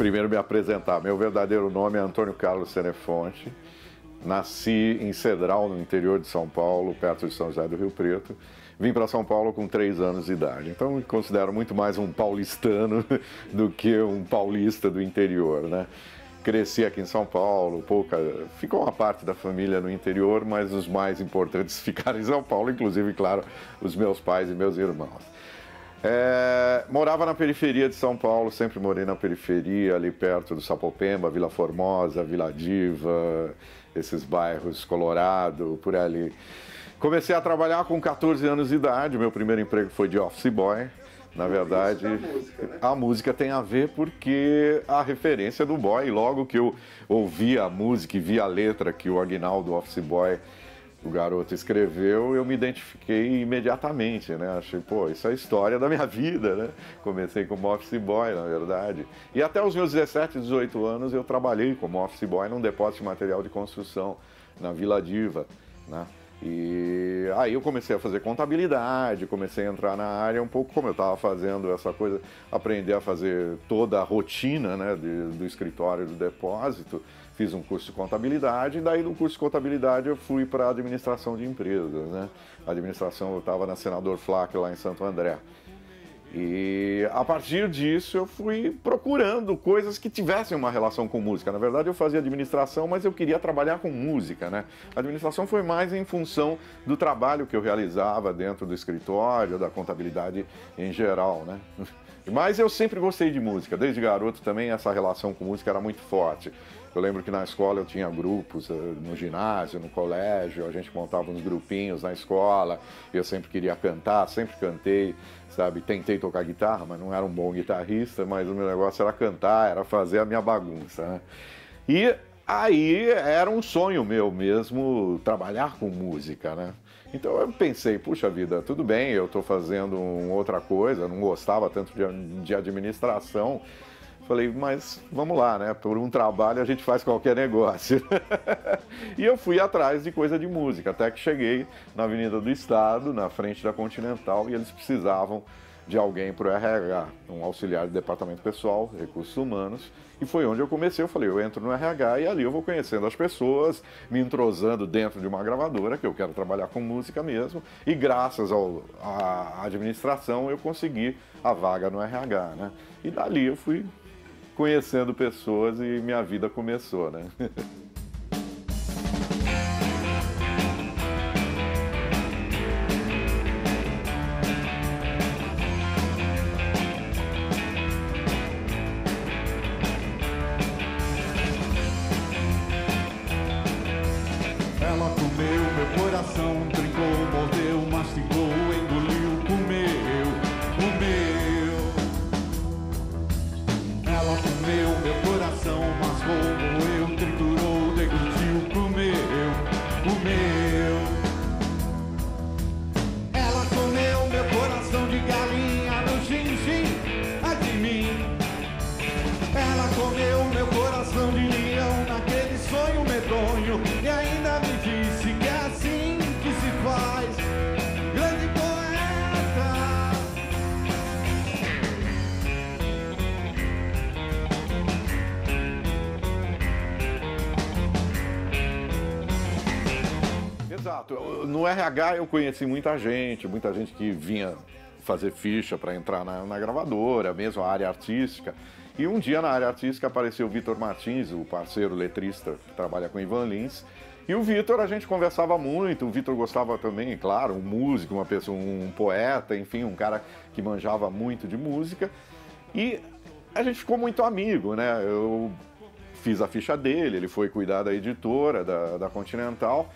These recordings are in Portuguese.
primeiro me apresentar. Meu verdadeiro nome é Antônio Carlos Senefonte. Nasci em Cedral, no interior de São Paulo, perto de São José do Rio Preto. Vim para São Paulo com 3 anos de idade. Então me considero muito mais um paulistano do que um paulista do interior, né? Cresci aqui em São Paulo, ficou uma parte da família no interior, mas os mais importantes ficaram em São Paulo, inclusive, claro, os meus pais e meus irmãos. Morava na periferia de São Paulo, sempre morei na periferia, ali perto do Sapopemba, Vila Formosa, Vila Diva, esses bairros, Colorado, por ali. Comecei a trabalhar com 14 anos de idade, meu primeiro emprego foi de office boy. Na verdade, a música tem a ver porque a referência do boy, logo que eu ouvi a música e vi a letra que o Aguinaldo Office Boy, o garoto, escreveu, eu me identifiquei imediatamente, né? Achei, pô, isso é a história da minha vida, né? Comecei como office boy, na verdade. E até os meus 17, 18 anos eu trabalhei como office boy num depósito de material de construção, na Vila Diva, né? E aí eu comecei a fazer contabilidade, comecei a entrar na área um pouco como eu estava fazendo essa coisa, aprender a fazer toda a rotina, né, do escritório do depósito. Fiz um curso de contabilidade e daí no curso de contabilidade eu fui para a administração de empresas, né? A administração, eu estava na Senador Flack lá em Santo André. E a partir disso eu fui procurando coisas que tivessem uma relação com música. Na verdade eu fazia administração, mas eu queria trabalhar com música, né? A administração foi mais em função do trabalho que eu realizava dentro do escritório, da contabilidade em geral, né? Mas eu sempre gostei de música, desde garoto também essa relação com música era muito forte. Eu lembro que na escola eu tinha grupos, no ginásio, no colégio, a gente montava uns grupinhos na escola, eu sempre queria cantar, sempre cantei, sabe? Tentei tocar guitarra, mas não era um bom guitarrista, mas o meu negócio era cantar, era fazer a minha bagunça, né? E aí era um sonho meu mesmo trabalhar com música, né? Então eu pensei, puxa vida, tudo bem, eu estou fazendo outra coisa, não gostava tanto de administração. Falei, mas vamos lá, né? Por um trabalho a gente faz qualquer negócio. E eu fui atrás de coisa de música, até que cheguei na Avenida do Estado, na frente da Continental, e eles precisavam de alguém para o RH, um auxiliar de departamento pessoal, recursos humanos, e foi onde eu comecei. Eu falei, eu entro no RH e ali eu vou conhecendo as pessoas, me entrosando dentro de uma gravadora, que eu quero trabalhar com música mesmo, e graças à administração eu consegui a vaga no RH, né? E dali eu fui conhecendo pessoas e minha vida começou, né? Ela comeu meu coração, trincou, mordeu, mastigou, engoliu, comeu. Ela comeu meu coração, mascou, moeu, triturou, deglutiu, comeu. Ela comeu meu coração de galinha no xinxim, é de mim. Ela comeu meu coração de leão naquele sonho medonho e ainda me disse que é assim que se faz. Grande poeta. Exato. No RH eu conheci muita gente que vinha fazer ficha para entrar na gravadora, mesmo a área artística. E um dia na área artística apareceu o Vitor Martins, o parceiro letrista que trabalha com Ivan Lins. E o Vitor, a gente conversava muito, o Vitor gostava também, claro, um músico, uma pessoa, um poeta, enfim, um cara que manjava muito de música. E a gente ficou muito amigo, né? Eu fiz a ficha dele, ele foi cuidar da editora, da Continental.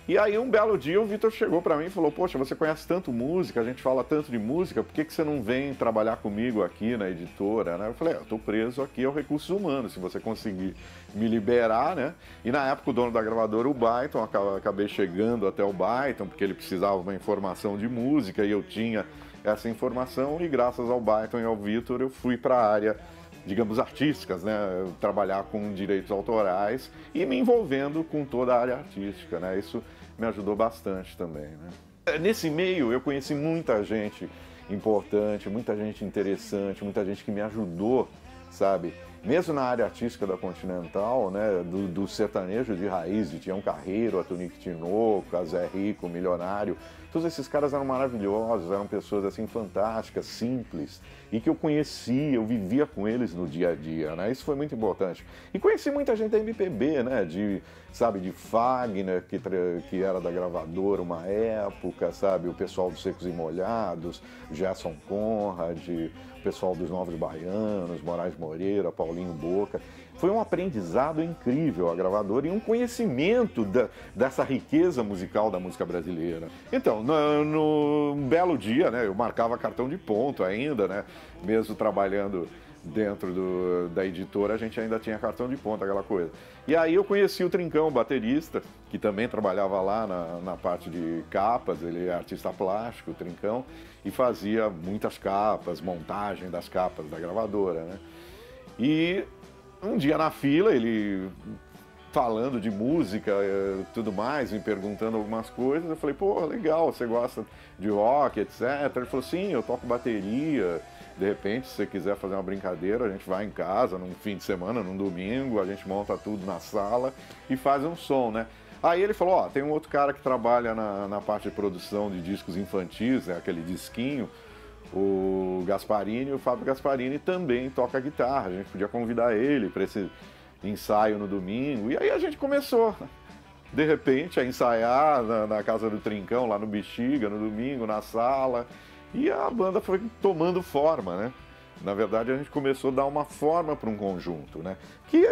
E aí um belo dia o Vitor chegou para mim e falou, poxa, você conhece tanto música, a gente fala tanto de música, por que você não vem trabalhar comigo aqui na editora, né? Eu falei, eu tô preso aqui ao Recursos Humanos, se você conseguir me liberar, né? E na época o dono da gravadora, o Byton, acabei chegando até o Byton, porque ele precisava de uma informação de música e eu tinha essa informação, e graças ao Byton e ao Vitor eu fui para a área, digamos, artísticas, né? Trabalhar com direitos autorais e me envolvendo com toda a área artística, né? Isso me ajudou bastante também, né? Nesse meio eu conheci muita gente importante, muita gente interessante, muita gente que me ajudou, sabe? mesmo na área artística da Continental, né, do sertanejo de raiz, de Tião Carreiro, a Tonico Tinoco, a Zé Rico, Milionário, todos esses caras eram maravilhosos, eram pessoas assim fantásticas, simples, e que eu conhecia, eu vivia com eles no dia a dia, né? Isso foi muito importante. E conheci muita gente da MPB, né? De Fagner, que era da gravadora uma época, sabe? O pessoal dos Secos e Molhados, Gerson Conrad, o pessoal dos Novos Baianos, Moraes Moreira, Paulinho Boca. Foi um aprendizado incrível a gravadora e um conhecimento dessa riqueza musical da música brasileira. Então, no belo dia, né, eu marcava cartão de ponto ainda, né, mesmo trabalhando dentro da editora, a gente ainda tinha cartão de ponto, aquela coisa. E aí eu conheci o Trincão, o baterista, que também trabalhava lá na parte de capas, ele é artista plástico, o Trincão, e fazia muitas capas, montagem das capas da gravadora, né. E um dia na fila, ele falando de música e tudo mais, me perguntando algumas coisas, eu falei, pô, legal, você gosta de rock, etc. Ele falou, sim, eu toco bateria, de repente, se você quiser fazer uma brincadeira, a gente vai em casa num fim de semana, num domingo, a gente monta tudo na sala e faz um som, né? Aí ele falou, ó, tem um outro cara que trabalha na parte de produção de discos infantis, né, aquele disquinho, o Gasparini, o Fábio Gasparini também toca guitarra, a gente podia convidar ele para esse ensaio no domingo, e aí a gente começou, de repente, a ensaiar na casa do Trincão, lá no Bexiga, no domingo, na sala, e a banda foi tomando forma, né? Na verdade, a gente começou a dar uma forma para um conjunto, né? Que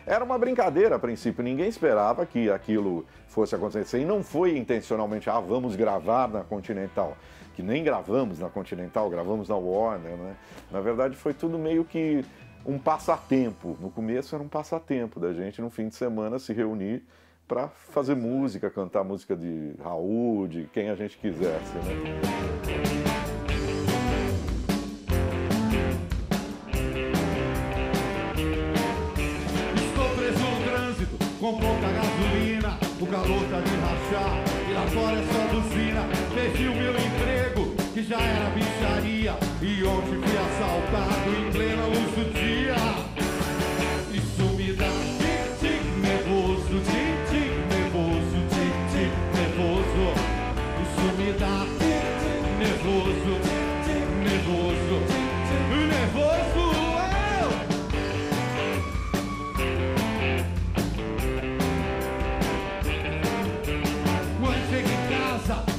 era uma brincadeira a princípio, ninguém esperava que aquilo fosse acontecer, e não foi intencionalmente, vamos gravar na Continental, que nem gravamos na Continental, gravamos na Warner, né? Na verdade, foi tudo meio que um passatempo. No começo era um passatempo da gente, no fim de semana, se reunir para fazer música, cantar música de Raul, de quem a gente quisesse, né? Com pouca gasolina, o calor tá de rachar e lá fora é só buzina. Perdi o meu emprego, que já era bicharia, e ontem fui assaltado em plena luz do dia. Isso me dá tic-tic nervoso, tic-tic nervoso, tic-tic nervoso. Isso me dá tic-tic nervoso, tic-tic nervoso, nervoso.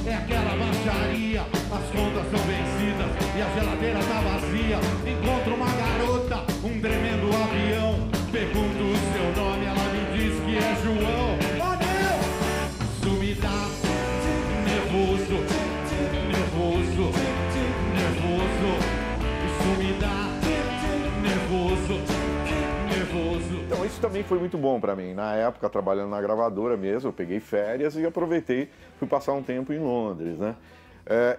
É aquela baixaria, as contas são vencidas e a geladeira tá vazia. Encontro uma garota, um tremendo avião. Pergunto o seu nome, ela me diz que é João. Oh não! Isso me dá nervoso, nervoso, nervoso. Isso me dá nervoso, nervoso. Então isso também foi muito bom para mim. Na época, trabalhando na gravadora mesmo, eu peguei férias e aproveitei, fui passar um tempo em Londres, né?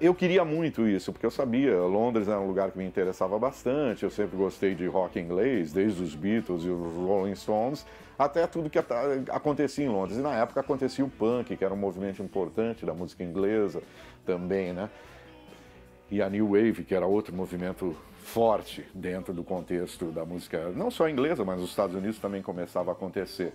Eu queria muito isso, porque eu sabia, Londres era um lugar que me interessava bastante, eu sempre gostei de rock inglês, desde os Beatles e os Rolling Stones, até tudo que acontecia em Londres. E na época acontecia o punk, que era um movimento importante da música inglesa também, né? E a New Wave, que era outro movimento forte dentro do contexto da música, não só inglesa, mas nos Estados Unidos também começava a acontecer.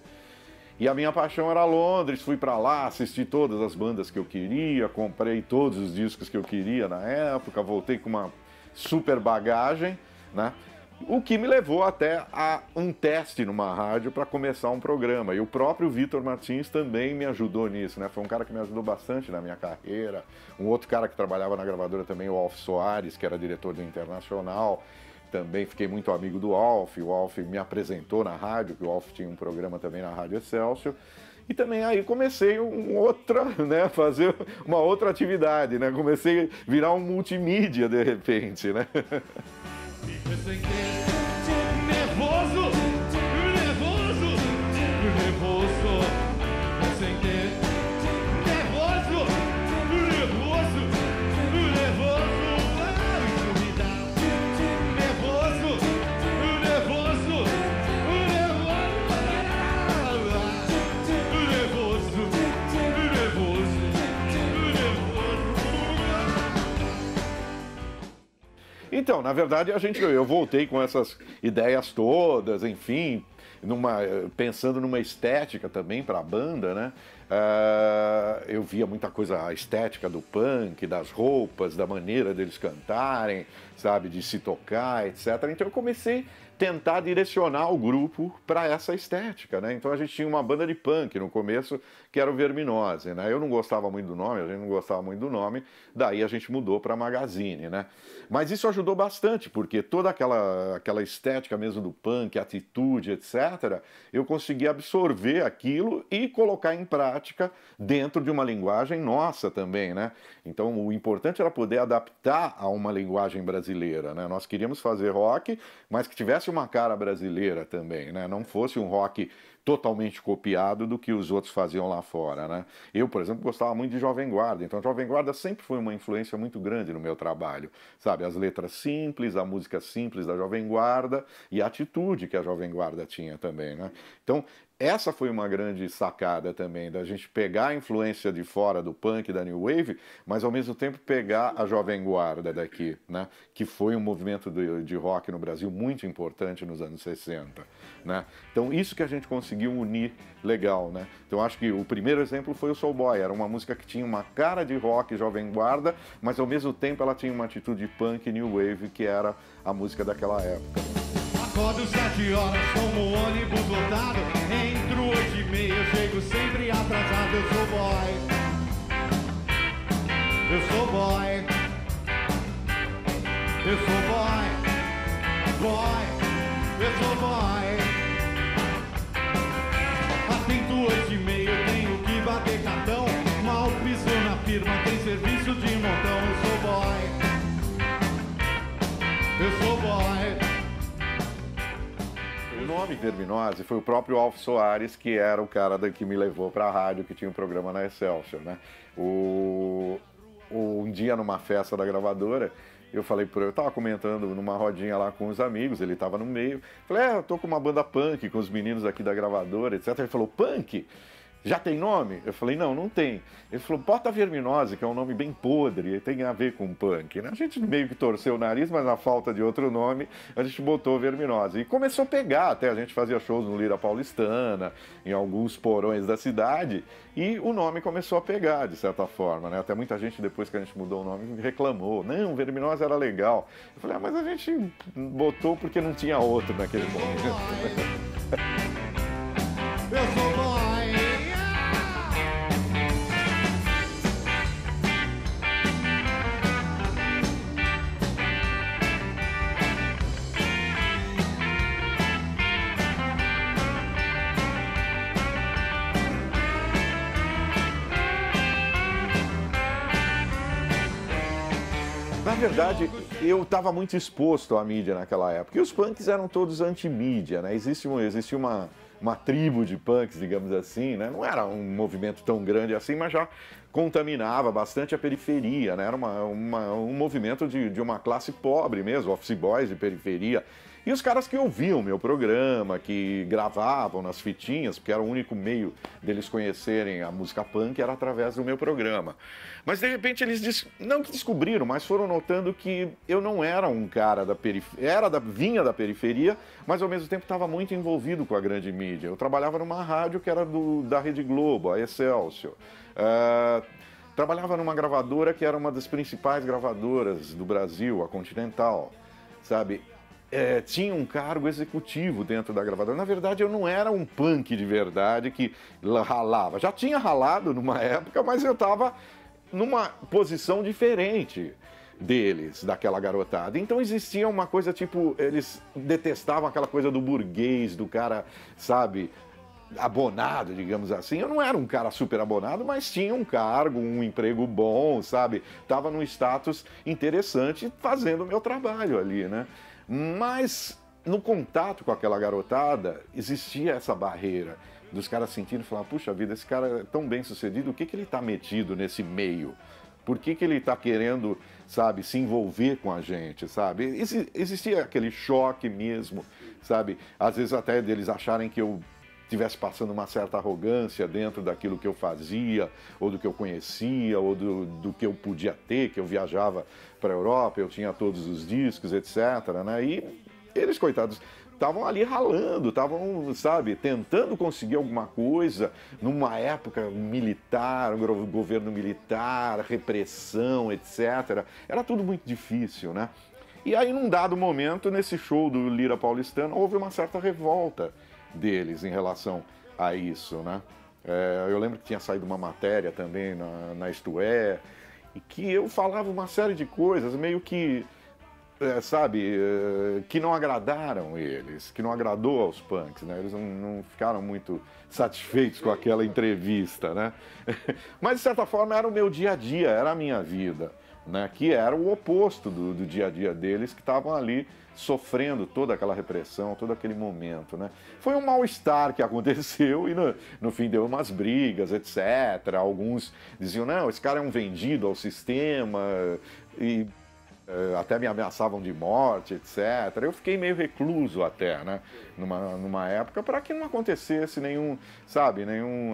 E a minha paixão era Londres, fui para lá, assisti todas as bandas que eu queria, comprei todos os discos que eu queria na época, voltei com uma super bagagem, né? O que me levou até a um teste numa rádio para começar um programa. E o próprio Vitor Martins também me ajudou nisso, né? Foi um cara que me ajudou bastante na minha carreira. Um outro cara que trabalhava na gravadora também, o Alf Soares, que era diretor do Internacional. Também fiquei muito amigo do Alf. O Alf me apresentou na rádio, que o Alf tinha um programa também na Rádio Excelsior. E também aí comecei né, fazer uma outra atividade, né? Comecei a virar um multimídia de repente, né? Nervoso, nervoso, nervoso, sem ter nervoso, nervoso, nervoso, me dá nervoso, nervoso, nervoso, nervoso. Então, na verdade, eu voltei com essas ideias todas, enfim, pensando numa estética também para a banda, né? Eu via muita coisa, a estética do punk, das roupas, da maneira deles cantarem, sabe, de se tocar, etc. Então eu comecei a tentar direcionar o grupo para essa estética, né? Então a gente tinha uma banda de punk no começo, que era o Verminose, né? Eu não gostava muito do nome, a gente não gostava muito do nome, daí a gente mudou para Magazine, né? Mas isso ajudou bastante, porque toda aquela estética mesmo do punk, atitude, etc., eu consegui absorver aquilo e colocar em prática dentro de uma linguagem nossa também, né? Então o importante era poder adaptar a uma linguagem brasileira, né? Nós queríamos fazer rock, mas que tivesse uma cara brasileira também, né? Não fosse um rock totalmente copiado do que os outros faziam lá fora, né? Eu, por exemplo, gostava muito de Jovem Guarda, então Jovem Guarda sempre foi uma influência muito grande no meu trabalho, sabe? As letras simples, a música simples da Jovem Guarda e a atitude que a Jovem Guarda tinha também, né? Então, essa foi uma grande sacada também, da gente pegar a influência de fora do punk, da New Wave, mas ao mesmo tempo pegar a Jovem Guarda daqui, né? Que foi um movimento de rock no Brasil muito importante nos anos 60, né? Então isso que a gente conseguiu unir legal, né? Então acho que o primeiro exemplo foi o Soul Boy, era uma música que tinha uma cara de rock Jovem Guarda, mas ao mesmo tempo ela tinha uma atitude punk New Wave, que era a música daquela época. Acordo 7 horas como ônibus lotado, entro 8h30, eu chego sempre atrasado, eu sou boy. Eu sou boy. Eu sou boy. Boy. Eu sou boy. Atento 8h30, eu tenho que bater cartão, mal piso na firma, tem serviço de montão, eu sou boy. Eu sou boy. O nome Verminose foi o próprio Alf Soares, que era o cara que me levou para a rádio, que tinha um programa na Excelsior, né? Um dia numa festa da gravadora, eu estava comentando numa rodinha lá com os amigos, ele estava no meio, falei, eu tô com uma banda punk com os meninos aqui da gravadora, etc. Ele falou, punk? Já tem nome? Eu falei, não tem. Ele falou, bota Verminose, que é um nome bem podre, e tem a ver com punk, né? A gente meio que torceu o nariz, mas na falta de outro nome, a gente botou Verminose. E começou a pegar, até a gente fazia shows no Lira Paulistana, em alguns porões da cidade, e o nome começou a pegar, de certa forma, né? Até muita gente, depois que a gente mudou o nome, reclamou. Não, Verminose era legal. Eu falei, mas a gente botou porque não tinha outro naquele momento. Eu sou boy. Na verdade, eu estava muito exposto à mídia naquela época. E os punks eram todos anti-mídia, né? Existia uma tribo de punks, digamos assim, né? Não era um movimento tão grande assim, mas já contaminava bastante a periferia, né? Era um movimento de uma classe pobre mesmo, office boys de periferia. E os caras que ouviam meu programa, que gravavam nas fitinhas, porque era o único meio deles conhecerem a música punk, era através do meu programa. Mas de repente eles não que descobriram, mas foram notando que eu não era um cara da periferia, vinha da periferia, mas ao mesmo tempo estava muito envolvido com a grande mídia. Eu trabalhava numa rádio que era da Rede Globo, a Excelsior. Trabalhava numa gravadora que era uma das principais gravadoras do Brasil, a Continental, sabe? Tinha um cargo executivo dentro da gravadora. Na verdade, eu não era um punk de verdade que ralava. Já tinha ralado numa época, mas eu estava numa posição diferente deles, daquela garotada. Então existia uma coisa tipo, eles detestavam aquela coisa do burguês, do cara, sabe, abonado, digamos assim. Eu não era um cara super abonado, mas tinha um cargo, um emprego bom, sabe? Tava num status interessante fazendo o meu trabalho ali, né? Mas no contato com aquela garotada existia essa barreira dos caras sentindo e falar, puxa vida, esse cara é tão bem sucedido, o que ele está metido nesse meio? Por que ele está querendo, sabe, se envolver com a gente, sabe? Existia aquele choque mesmo, sabe? Às vezes até deles acharem que eu tivesse passando uma certa arrogância dentro daquilo que eu fazia, ou do que eu conhecia, ou do que eu podia ter, que eu viajava para a Europa, eu tinha todos os discos, etc., né? E eles, coitados, estavam ali ralando, estavam, sabe, tentando conseguir alguma coisa numa época militar, um governo militar, repressão, etc. Era tudo muito difícil, né? E aí, num dado momento, nesse show do Lira Paulistano, houve uma certa revolta deles em relação a isso, né? Eu lembro que tinha saído uma matéria também na Isto É, e que eu falava uma série de coisas, meio que, que não agradaram eles, que não agradou aos punks, né? Eles não ficaram muito satisfeitos com aquela entrevista, né? Mas, de certa forma, era o meu dia a dia, era a minha vida, né? Que era o oposto do dia a dia deles, que estavam ali sofrendo toda aquela repressão, todo aquele momento, né? Foi um mal-estar que aconteceu e no fim deu umas brigas, etc. Alguns diziam, não, esse cara é um vendido ao sistema e até me ameaçavam de morte, etc. Eu fiquei meio recluso até, né? Numa época, para que não acontecesse nenhum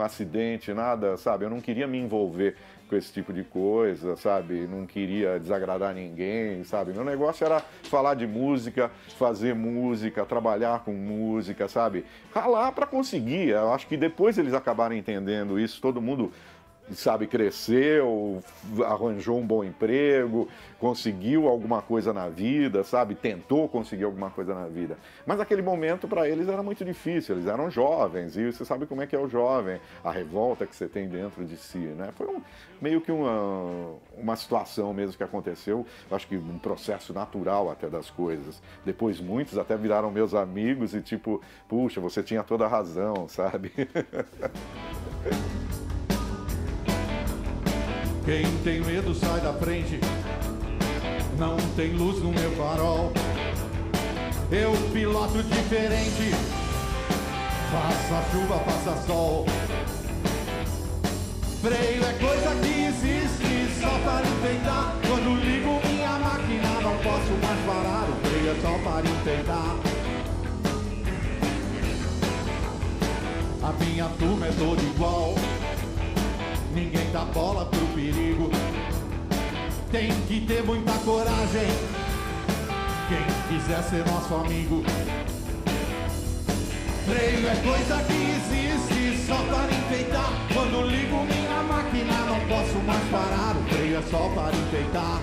acidente, nada, sabe? Eu não queria me envolver com esse tipo de coisa, sabe? Não queria desagradar ninguém, sabe? Meu negócio era falar de música, fazer música, trabalhar com música, sabe? Ralar para conseguir. Eu acho que depois eles acabaram entendendo isso, todo mundo, sabe, cresceu, arranjou um bom emprego, conseguiu alguma coisa na vida, sabe, tentou conseguir alguma coisa na vida. Mas naquele momento para eles era muito difícil, eles eram jovens e você sabe como é que é o jovem, a revolta que você tem dentro de si, né? Foi meio que uma situação mesmo que aconteceu, acho que um processo natural até das coisas. Depois muitos até viraram meus amigos e tipo, puxa, você tinha toda a razão, sabe? Quem tem medo sai da frente, não tem luz no meu farol. Eu piloto diferente, faça chuva, faça sol. Freio é coisa que existe só para enfeitar. Quando ligo minha máquina não posso mais parar. O freio é só para enfeitar. A minha turma é toda igual, ninguém dá bola pro perigo. Tem que ter muita coragem quem quiser ser nosso amigo. Freio é coisa que existe só para enfeitar. Quando ligo minha máquina não posso mais parar. O freio é só para enfeitar.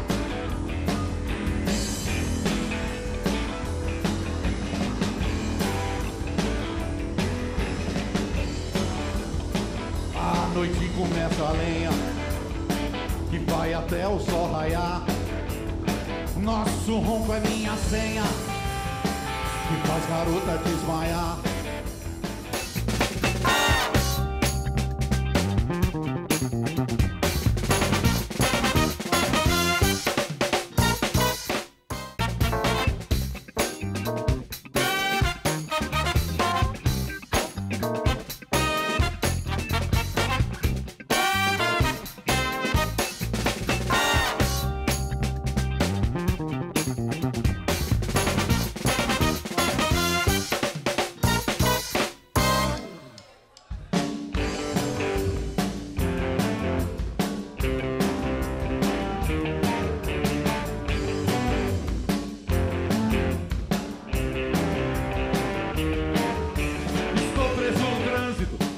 A noite começa a lenha que vai até o sol raiar. Nosso ronco é minha senha que faz garota desmaiar.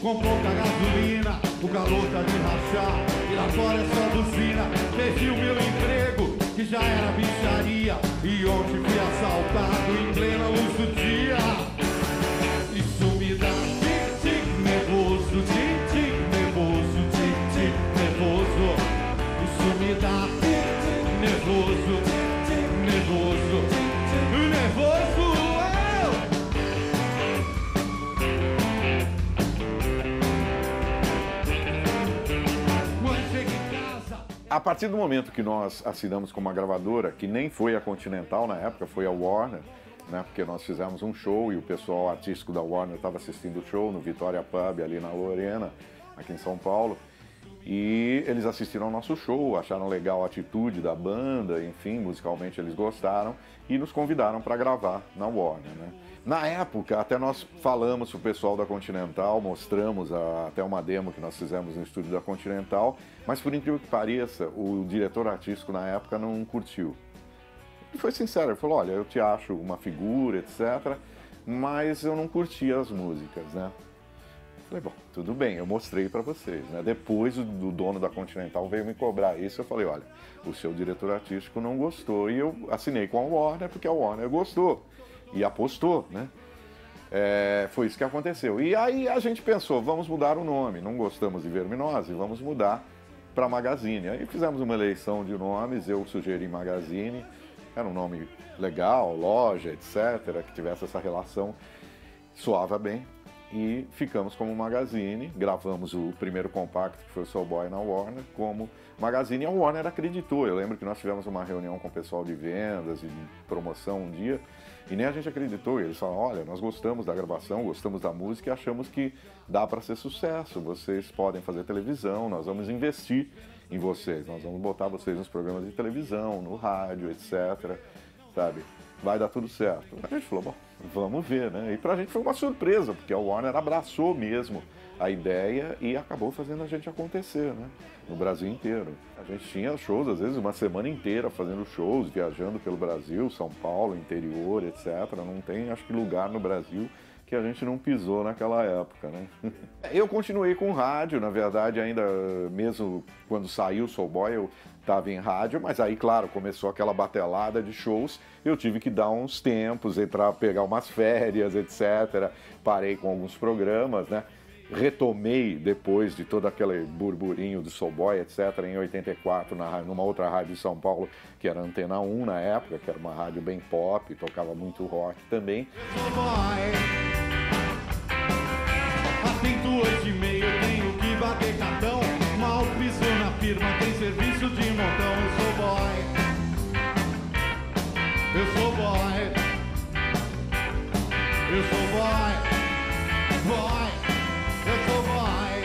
Com pouca gasolina, o calor tá de rachar e lá fora é só buzina. Perdi o meu emprego, que já era bicharia, e ontem fui assaltado em plena luz do dia. Isso me dá tic-tic nervoso, tic-tic nervoso, tic-tic nervoso. Isso me dá tic-tic nervoso, tic-tic nervoso, tic-tic nervoso. A partir do momento que nós assinamos com uma gravadora, que nem foi a Continental na época, foi a Warner, né? Porque nós fizemos um show e o pessoal artístico da Warner estava assistindo o show no Vitória Pub, ali na Lorena, aqui em São Paulo. E eles assistiram ao nosso show, acharam legal a atitude da banda, enfim, musicalmente eles gostaram e nos convidaram para gravar na Warner, né? Na época, até nós falamos para o pessoal da Continental, mostramos até uma demo que nós fizemos no estúdio da Continental, mas por incrível que pareça, o diretor artístico na época não curtiu. Ele foi sincero, ele falou, olha, eu te acho uma figura, etc., mas eu não curti as músicas, né? Falei, bom, tudo bem, eu mostrei para vocês, né? Depois o dono da Continental veio me cobrar isso, eu falei, olha, o seu diretor artístico não gostou e eu assinei com a Warner porque a Warner gostou e apostou, né? Foi isso que aconteceu. E aí a gente pensou, vamos mudar o nome, não gostamos de Verminose, vamos mudar para Magazine. Aí fizemos uma eleição de nomes, eu sugeri Magazine, era um nome legal, loja, etc., que tivesse essa relação, soava bem. E ficamos como Magazine, gravamos o primeiro compacto, que foi o Soul Boy na Warner, como Magazine, e a Warner acreditou. Eu lembro que nós tivemos uma reunião com o pessoal de vendas e de promoção um dia, e nem a gente acreditou. E eles falaram, olha, nós gostamos da gravação, gostamos da música e achamos que dá para ser sucesso. Vocês podem fazer televisão, nós vamos investir em vocês, nós vamos botar vocês nos programas de televisão, no rádio, etc., sabe? Vai dar tudo certo. A gente falou, bom, vamos ver, né? E pra gente foi uma surpresa, porque a Warner abraçou mesmo a ideia e acabou fazendo a gente acontecer, né? No Brasil inteiro. A gente tinha shows, às vezes, uma semana inteira fazendo shows, viajando pelo Brasil, São Paulo, interior, etc. Não tem, acho que, lugar no Brasil que a gente não pisou naquela época, né? Eu continuei com rádio, na verdade, ainda mesmo quando saiu o Soul Boy, eu estava em rádio, mas aí, claro, começou aquela batelada de shows, eu tive que dar uns tempos, entrar, pegar umas férias, etc. Parei com alguns programas, né? Retomei, depois de todo aquele burburinho do Soul Boy, etc., em 84, numa outra rádio de São Paulo, que era Antena 1 na época, que era uma rádio bem pop, tocava muito rock também. Atento 8h30, eu tenho que bater cartão. Mal piso na firma, tem serviço de montão. Eu sou boy, eu sou boy, eu sou boy, boy, eu sou boy.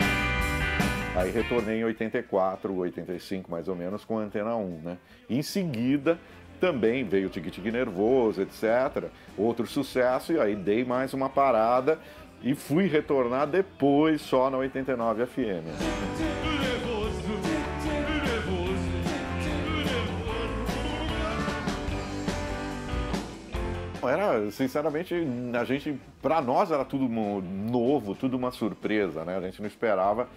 Aí retornei em 84, 85 mais ou menos, com a Antena 1, né? Em seguida também veio o Tique Tique Nervoso, etc. Outro sucesso, e aí dei mais uma parada e fui retornar depois só na 89 FM. Era, sinceramente, pra nós era tudo novo, tudo uma surpresa, né? A gente não esperava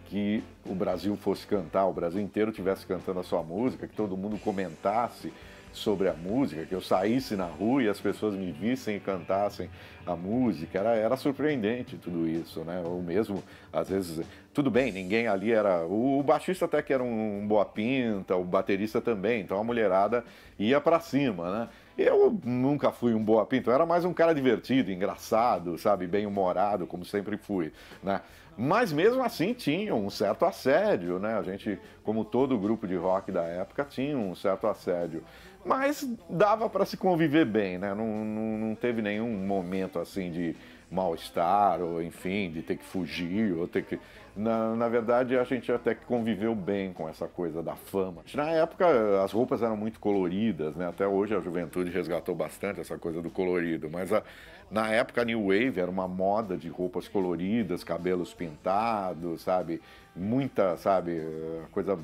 que o Brasil fosse cantar, o Brasil inteiro estivesse cantando a sua música, que todo mundo comentasse sobre a música, que eu saísse na rua e as pessoas me vissem e cantassem a música. Era surpreendente tudo isso, né? Ou mesmo, às vezes, tudo bem, ninguém ali era... O baixista até que era um boa pinta, o baterista também, então a mulherada ia pra cima, né? Eu nunca fui um boa pinta, eu era mais um cara divertido, engraçado, sabe? Bem-humorado, como sempre fui, né? Mas mesmo assim tinha um certo assédio, né? A gente, como todo grupo de rock da época, tinha um certo assédio. Mas dava para se conviver bem, né? Não teve nenhum momento assim de mal-estar, ou enfim, de ter que fugir, ou ter que... Na verdade, a gente até que conviveu bem com essa coisa da fama. Na época, as roupas eram muito coloridas, né? Até hoje a juventude resgatou bastante essa coisa do colorido, mas na época a New Wave era uma moda de roupas coloridas, cabelos pintados, sabe? Muita, sabe, coisa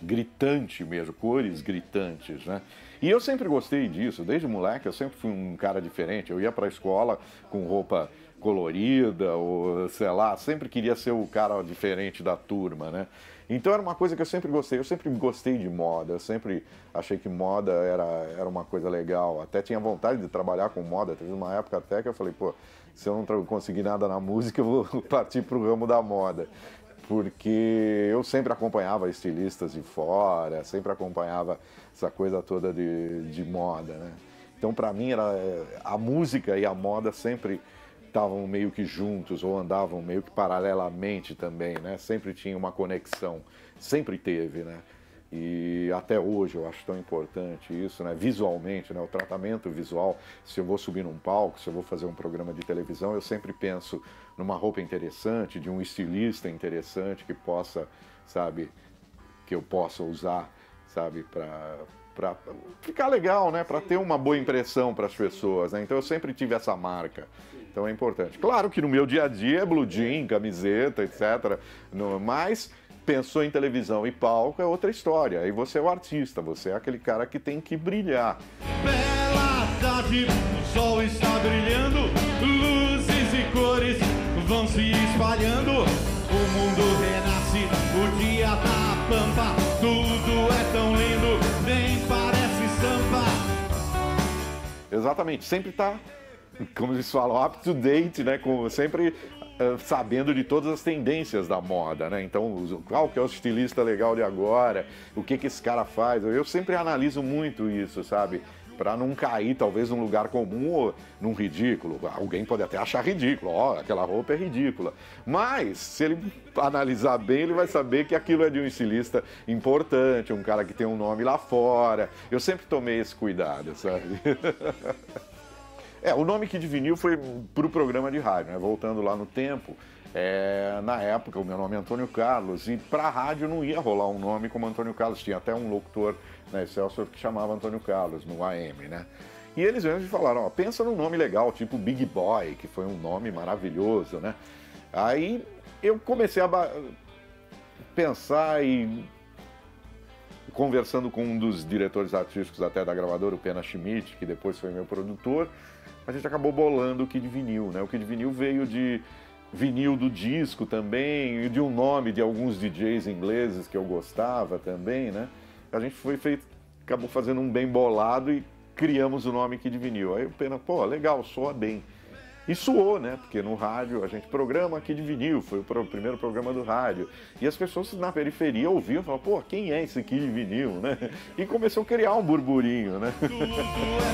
gritante mesmo, cores gritantes, né? E eu sempre gostei disso, desde moleque eu sempre fui um cara diferente, eu ia pra escola com roupa colorida, ou sei lá, sempre queria ser o cara diferente da turma, né? Então era uma coisa que eu sempre gostei de moda, eu sempre achei que moda era uma coisa legal, até tinha vontade de trabalhar com moda, teve uma época até que eu falei, pô, se eu não conseguir nada na música, eu vou partir pro ramo da moda. Porque eu sempre acompanhava estilistas de fora, sempre acompanhava essa coisa toda de moda, né? Então, para mim, a música e a moda sempre estavam meio que juntos, ou andavam meio que paralelamente também, né? Sempre tinha uma conexão, sempre teve, né? E até hoje eu acho tão importante isso, né? Visualmente, né? O tratamento visual. Se eu vou subir num palco, se eu vou fazer um programa de televisão, eu sempre penso numa roupa interessante, de um estilista interessante que possa, sabe, que eu possa usar, sabe, para ficar legal, né? Para ter uma boa impressão para as pessoas, né? Então eu sempre tive essa marca. Então é importante. Claro que no meu dia a dia é blue jean, camiseta, etc. Mas pensou em televisão e palco é outra história. Aí você é o artista, você é aquele cara que tem que brilhar. Bela tarde, o sol está brilhando, luzes e cores vão se espalhando. O mundo renasce, o dia tá pampa, tudo é tão lindo, nem parece estampa. Exatamente, sempre tá, como eles falam, up to date, né? Sempre sabendo de todas as tendências da moda, né? Então, qual que é o estilista legal de agora, o que esse cara faz. Eu sempre analiso muito isso, sabe? Para não cair, talvez, num lugar comum ou num ridículo. Alguém pode até achar ridículo, ó, aquela roupa é ridícula. Mas, se ele analisar bem, ele vai saber que aquilo é de um estilista importante, um cara que tem um nome lá fora. Eu sempre tomei esse cuidado, sabe? O nome Kid Vinil foi para o programa de rádio, né? Voltando lá no tempo. Na época, o meu nome é Antônio Carlos, e para a rádio não ia rolar um nome como Antônio Carlos. Tinha até um locutor na Excelsior que chamava Antônio Carlos, no AM, né? E eles mesmos falaram, ó, pensa num nome legal, tipo Big Boy, que foi um nome maravilhoso, né? Aí eu comecei a pensar e conversando com um dos diretores artísticos até da gravadora, o Pena Schmidt, que depois foi meu produtor, a gente acabou bolando o Kid Vinil, né? O Kid Vinil veio de vinil do disco também, e de um nome de alguns DJs ingleses que eu gostava também, né? A gente acabou fazendo um bem bolado e criamos o nome Kid Vinil. Aí o Pena, pô, legal, soa bem. E soou, né? Porque no rádio a gente programa Kid Vinil, foi o primeiro programa do rádio. E as pessoas na periferia ouviam e falavam, pô, quem é esse Kid Vinil, né? E começou a criar um burburinho, né? Tudo é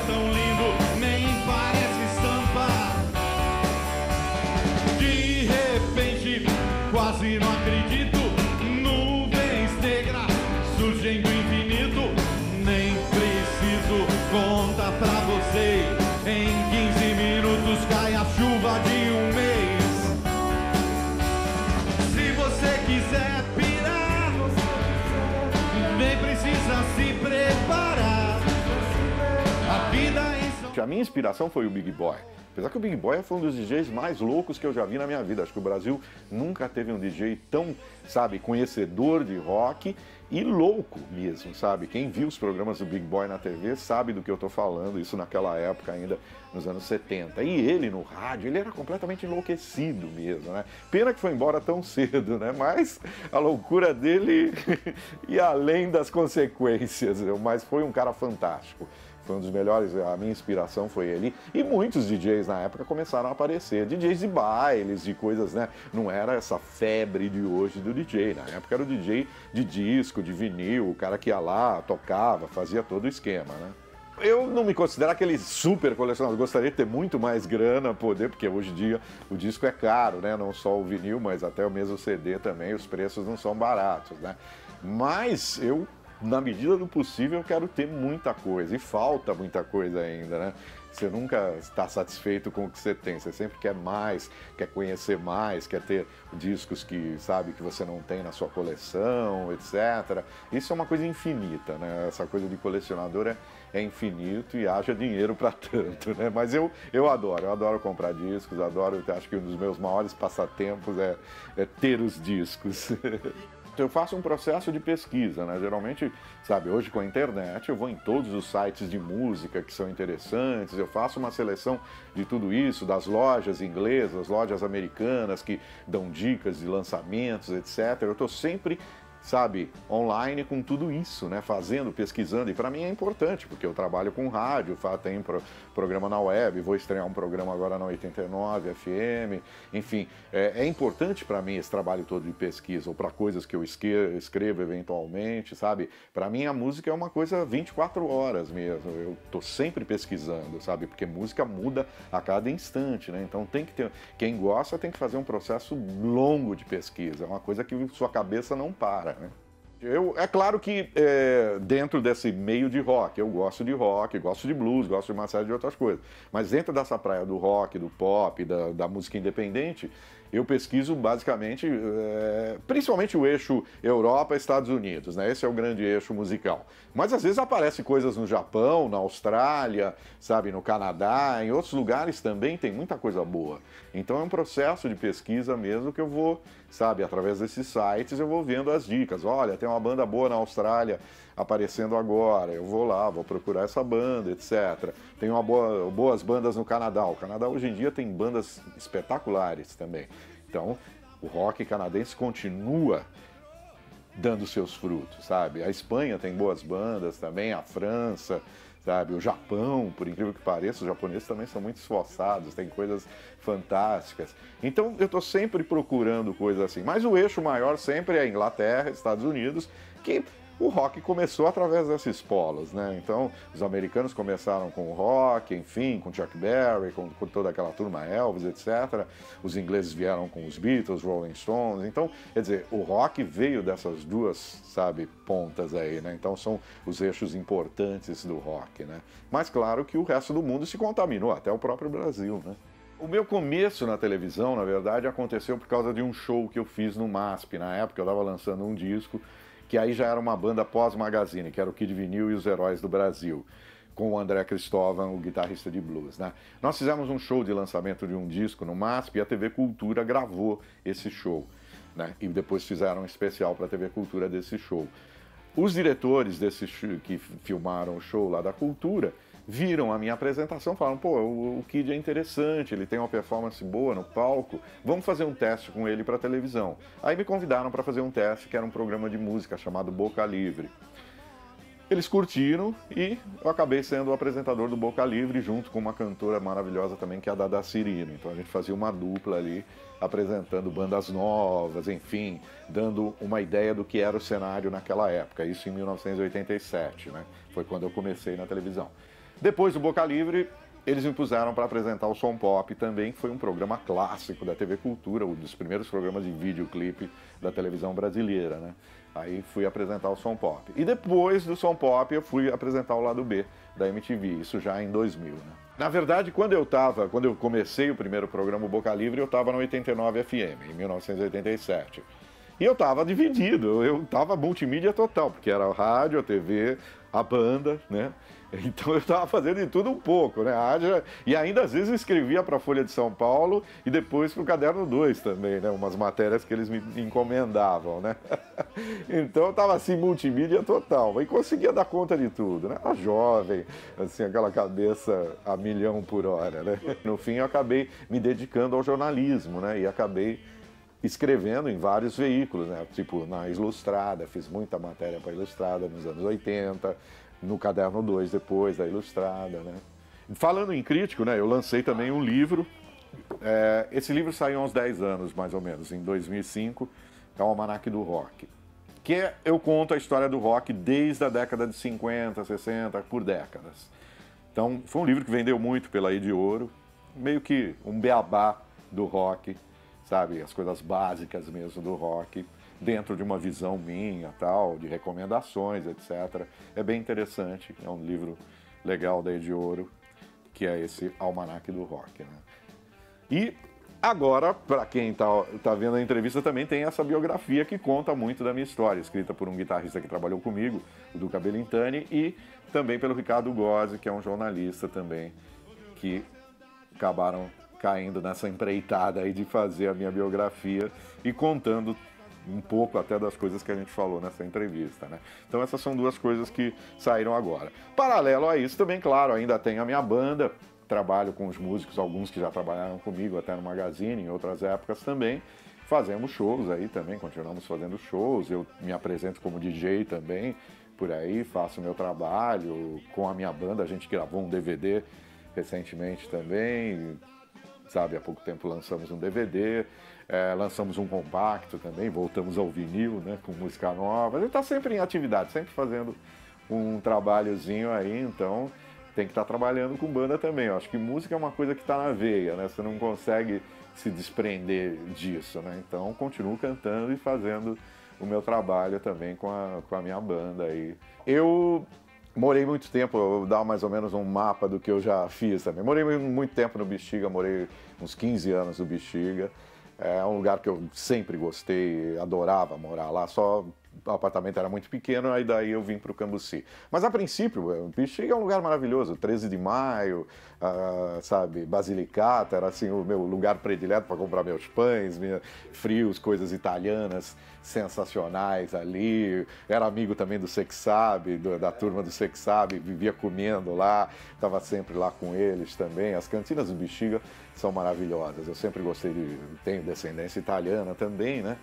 tão lindo, nem parece estampa. De repente, quase não acredito, nuvens negras surgem do infinito. Nem preciso contar pra você, em 15 minutos cai a chuva de um mês. Se você quiser pirar, nem precisa se preparar. A vida em São... A minha inspiração foi o Big Boy. Apesar que o Big Boy foi um dos DJs mais loucos que eu já vi na minha vida. Acho que o Brasil nunca teve um DJ tão, sabe, conhecedor de rock e louco mesmo, sabe? Quem viu os programas do Big Boy na TV sabe do que eu tô falando, isso naquela época ainda, nos anos 70. E ele no rádio, ele era completamente enlouquecido mesmo, né? Pena que foi embora tão cedo, né? Mas a loucura dele ia além das consequências, mas foi um cara fantástico. Foi um dos melhores, a minha inspiração foi ele. E muitos DJs na época começaram a aparecer. DJs de bailes, de coisas, né? Não era essa febre de hoje do DJ. Na época era o DJ de disco, de vinil, o cara que ia lá, tocava, fazia todo o esquema, né? Eu não me considero aquele super colecionador, gostaria de ter muito mais grana, porque hoje em dia o disco é caro, né? Não só o vinil, mas até o mesmo CD também, os preços não são baratos, né? Mas eu, na medida do possível, eu quero ter muita coisa, e falta muita coisa ainda, né? Você nunca está satisfeito com o que você tem, você sempre quer mais, quer conhecer mais, quer ter discos que, sabe, que você não tem na sua coleção, etc. Isso é uma coisa infinita, né? Essa coisa de colecionador é infinito e haja dinheiro para tanto, né? Mas eu adoro comprar discos, acho que um dos meus maiores passatempos é ter os discos. Eu faço um processo de pesquisa, né? Geralmente, sabe, hoje com a internet eu vou em todos os sites de música que são interessantes, eu faço uma seleção de tudo isso, das lojas inglesas, lojas americanas que dão dicas de lançamentos, etc. Eu estou sempre, sabe, online com tudo isso, né? Fazendo, pesquisando, e para mim é importante, porque eu trabalho com rádio, tenho programa na web, vou estrear um programa agora na 89 FM, enfim, é importante para mim esse trabalho todo de pesquisa, ou para coisas que eu escrevo eventualmente, sabe? Para mim a música é uma coisa 24 horas mesmo, eu tô sempre pesquisando, sabe? Porque música muda a cada instante, né? Então tem que ter, quem gosta tem que fazer um processo longo de pesquisa, é uma coisa que sua cabeça não para, né? É claro que dentro desse meio de rock, eu gosto de rock, gosto de blues, gosto de uma série de outras coisas. Mas dentro dessa praia do rock, do pop, da música independente, eu pesquiso basicamente, principalmente o eixo Europa-Estados Unidos, né? Esse é o grande eixo musical. Mas às vezes aparecem coisas no Japão, na Austrália, sabe, no Canadá, em outros lugares também tem muita coisa boa. Então é um processo de pesquisa mesmo que eu vou, sabe, através desses sites eu vou vendo as dicas. Olha, tem uma banda boa na Austrália aparecendo agora, eu vou lá, vou procurar essa banda, etc. Tem boas bandas no Canadá. O Canadá hoje em dia tem bandas espetaculares também. Então, o rock canadense continua dando seus frutos, sabe? A Espanha tem boas bandas também, a França, sabe? O Japão, por incrível que pareça, os japoneses também são muito esforçados, tem coisas fantásticas. Então, eu estou sempre procurando coisas assim. Mas o eixo maior sempre é a Inglaterra, Estados Unidos, que o rock começou através desses polos, né? Então, os americanos começaram com o rock, enfim, com Chuck Berry, com toda aquela turma Elvis, etc. Os ingleses vieram com os Beatles, Rolling Stones. Então, quer dizer, o rock veio dessas duas, sabe, pontas aí, né? Então, são os eixos importantes do rock, né? Mas, claro que o resto do mundo se contaminou, até o próprio Brasil, né? O meu começo na televisão, na verdade, aconteceu por causa de um show que eu fiz no MASP. Na época, eu estava lançando um disco que aí já era uma banda pós-magazine, que era o Kid Vinil e os Heróis do Brasil, com o André Cristóvão, o guitarrista de blues, né? Nós fizemos um show de lançamento de um disco no MASP e a TV Cultura gravou esse show, né? E depois fizeram um especial para a TV Cultura desse show. Os diretores desse show, que filmaram o show lá da Cultura, viram a minha apresentação e falaram, pô, o Kid é interessante, ele tem uma performance boa no palco, vamos fazer um teste com ele para televisão. Aí me convidaram para fazer um teste, que era um programa de música chamado Boca Livre. Eles curtiram e eu acabei sendo o apresentador do Boca Livre, junto com uma cantora maravilhosa também, que é a Dada Cirino. Então a gente fazia uma dupla ali, apresentando bandas novas, enfim, dando uma ideia do que era o cenário naquela época, isso em 1987, né? Foi quando eu comecei na televisão. Depois do Boca Livre, eles me puseram para apresentar o Som Pop também, que foi um programa clássico da TV Cultura, um dos primeiros programas de videoclipe da televisão brasileira, né? Aí fui apresentar o Som Pop. E depois do Som Pop, eu fui apresentar o lado B da MTV, isso já em 2000, né? Na verdade, quando eu comecei o primeiro programa, o Boca Livre, eu estava no 89 FM, em 1987. E eu estava dividido, eu estava multimídia total, porque era a rádio, a TV, a banda, né? Então eu estava fazendo de tudo um pouco, né? E ainda às vezes eu escrevia para a Folha de São Paulo e depois para o Caderno 2 também, né? Umas matérias que eles me encomendavam, né? Então eu estava assim, multimídia total. E conseguia dar conta de tudo, né? Era jovem, assim, aquela cabeça a milhão por hora, né? No fim eu acabei me dedicando ao jornalismo, né? E acabei escrevendo em vários veículos, né? Tipo na Ilustrada, fiz muita matéria para a Ilustrada nos anos 80, no Caderno 2 depois da Ilustrada, né? Falando em crítico, né, eu lancei também um livro, esse livro saiu há uns 10 anos, mais ou menos, em 2005, é o Almanaque do Rock, que eu conto a história do rock desde a década de 50, 60, por décadas. Então, foi um livro que vendeu muito pela Ediouro, meio que um beabá do rock, sabe, as coisas básicas mesmo do rock, dentro de uma visão minha, tal, de recomendações, etc. É bem interessante, é um livro legal da Ediouro, que é esse Almanaque do Rock, né? E agora, para quem tá vendo a entrevista, também tem essa biografia que conta muito da minha história, escrita por um guitarrista que trabalhou comigo, o Duca Belintani, e também pelo Ricardo Gozzi, que é um jornalista também, que acabaram caindo nessa empreitada aí de fazer a minha biografia e contando um pouco até das coisas que a gente falou nessa entrevista, né? Então essas são duas coisas que saíram agora. Paralelo a isso também, claro, ainda tenho a minha banda, trabalho com os músicos, alguns que já trabalharam comigo até no Magazine, em outras épocas também. Fazemos shows aí também, continuamos fazendo shows, eu me apresento como DJ também, por aí, faço meu trabalho com a minha banda, a gente gravou um DVD recentemente também, sabe, há pouco tempo lançamos um DVD, lançamos um compacto também, voltamos ao vinil, né, com música nova. A gente está sempre em atividade, sempre fazendo um trabalhozinho aí, então tem que estar trabalhando com banda também. Eu acho que música é uma coisa que está na veia, né, você não consegue se desprender disso, né, então continuo cantando e fazendo o meu trabalho também com a minha banda aí. Eu morei muito tempo, eu vou dar mais ou menos um mapa do que eu já fiz também. Morei muito tempo no Bexiga, morei uns 15 anos no Bexiga. É um lugar que eu sempre gostei, adorava morar lá, só o apartamento era muito pequeno, aí daí eu vim para o Cambuci. Mas a princípio, o Bexiga é um lugar maravilhoso, 13 de maio, sabe, Basilicata, era assim o meu lugar predileto para comprar meus pães, frios, coisas italianas sensacionais ali. Era amigo também do Sexab, da turma do Sexab, vivia comendo lá, estava sempre lá com eles também. As cantinas do Bexiga são maravilhosas, eu sempre gostei tenho descendência italiana também, né?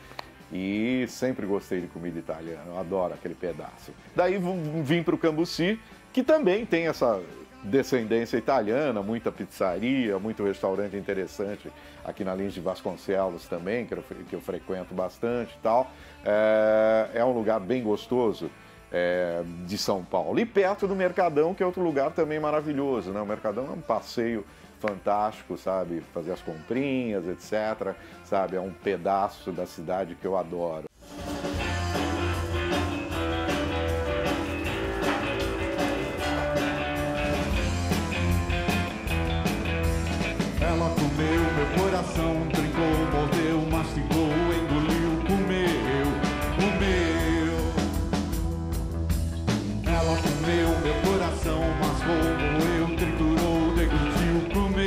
E sempre gostei de comida italiana, eu adoro aquele pedaço. Daí vim para o Cambuci, que também tem essa descendência italiana, muita pizzaria, muito restaurante interessante aqui na Lins de Vasconcelos também, que eu frequento bastante e tal. É um lugar bem gostoso de São Paulo. E perto do Mercadão, que é outro lugar também maravilhoso, né? O Mercadão é um passeio fantástico, sabe? Fazer as comprinhas, etc. Sabe? É um pedaço da cidade que eu adoro. Ela comeu meu coração, trincou, mordeu, mastigou, engoliu, comeu. Ela comeu meu coração, mascou, moeu, triturou, deglutiu, comeu.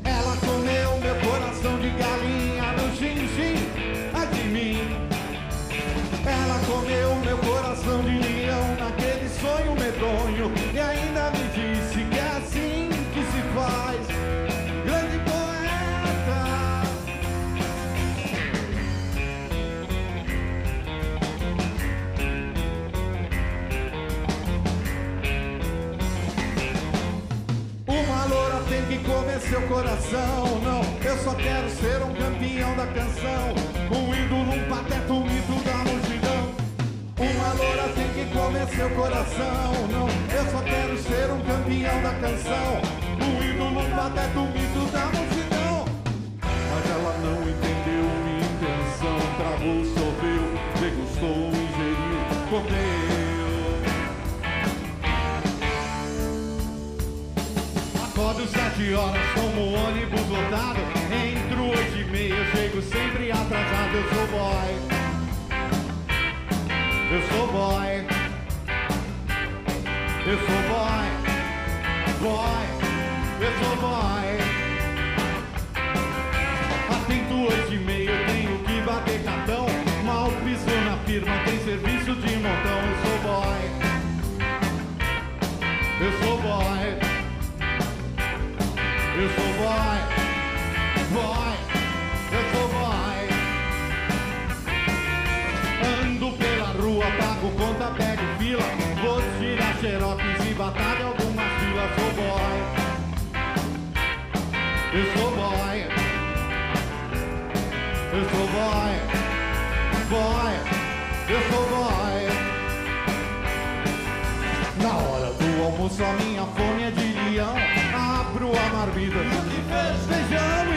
Ela comeu meu coração de galinha no xinxim, de mim. Ela comeu meu coração de leão naquele sonho medonho e ainda me disse que é assim que se faz. Grande poeta. Uma loura tem que comer seu coração. Não, eu só quero ser um campeão da canção, um ídolo, um pateta, um mito da multidão. Uma loura tem que comer seu coração. Não, eu só quero ser um campeão da canção, um ídolo, um pateta, um mito da multidão. Mas ela não entendeu minha intenção. Travou, sorveu, degustou, ingeriu, comeu. Acordo 7 horas como ônibus lotado. Entro 8h30, chego sempre atrasado. Eu sou boy. Eu sou boy, eu sou boy, eu sou boy. Atento 8h30, eu tenho que bater cartão. Mal piso na firma, tem serviço de montão. Eu sou boy, eu sou boy, eu sou boy, eu sou boy. Ando pela rua, pago conta, pego fila, vou tirar xerox e batalha algumas filas. Sou boy, eu sou boy, eu sou boy, eu sou boy. Na hora do almoço a minha fome é de leão. Abro a marmita, feijão